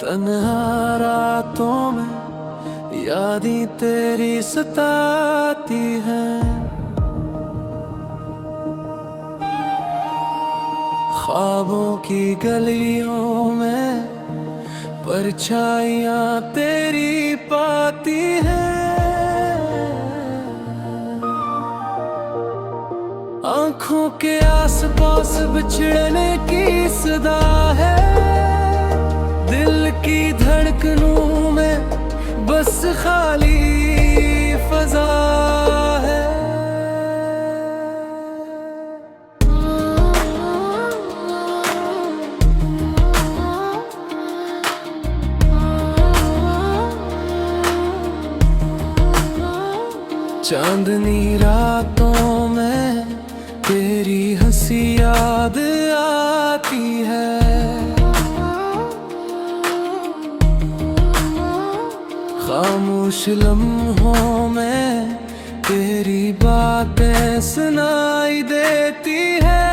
तन्हा रातों में यादें तेरी सताती हैं। ख्वाबों की गलियों में परछाइयाँ तेरी पाती हैं। आँखों के आसपास बिछड़ने की सदा है। दिल की धड़कनों में बस खाली फजा है। चांदनी रातों में तेरी हंसी याद आती है। खामोश लम्हों में तेरी बातें सुनाई देती है।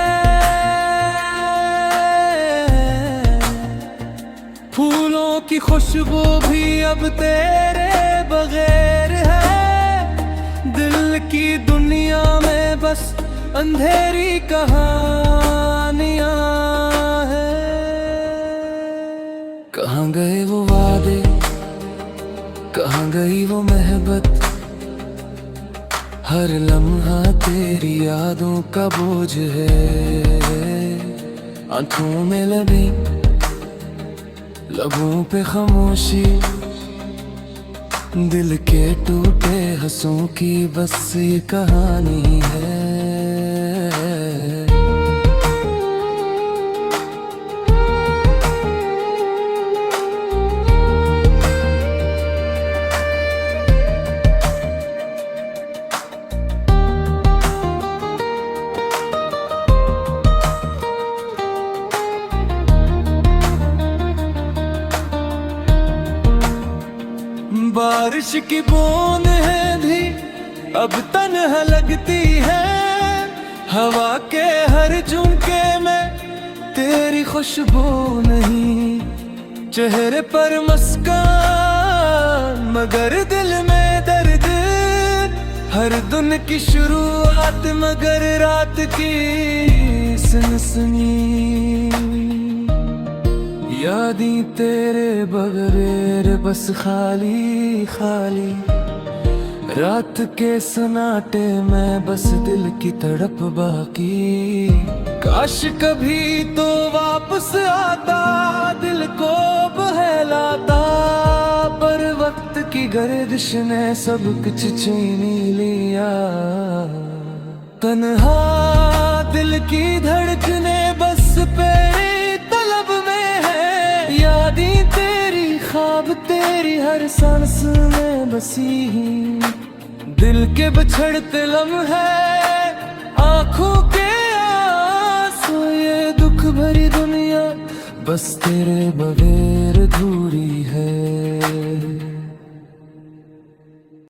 फूलों की खुशबू भी अब तेरे बगैर है। दिल की दुनिया में बस अंधेरी कहानियां हैं। कहाँ गए वो वादे, कहाँ गई वो मोहब्बत। हर लम्हा तेरी यादों का बोझ है। आंखों में लबी, लबों पे खामोशी। दिल के टूटे हंसों की बस ये कहानी है। बारिश की बूंद है भी अब तन्हा लगती है। हवा के हर झुमके में तेरी खुशबू नहीं। चेहरे पर मुस्कान मगर दिल में दर्द। हर दिन की शुरुआत मगर रात की सनसनी। यादें तेरे बगैर बस खाली खाली। रात के सन्नाटे में बस दिल की तड़प बाकी। काश कभी तो वापस आता, दिल को बहलाता। पर वक्त की गर्दिश ने सब कुछ छीन लिया। तन्हा दिल की धड़कने बस तेरी तलब में है। यादें तेरी, ख्वाब तेरी हर सांस में बसी। दिल के बिछड़ते लम्हे, आंखों के आंसू, ये दुख भरी दुनिया बस तेरे बगैर अधूरी है।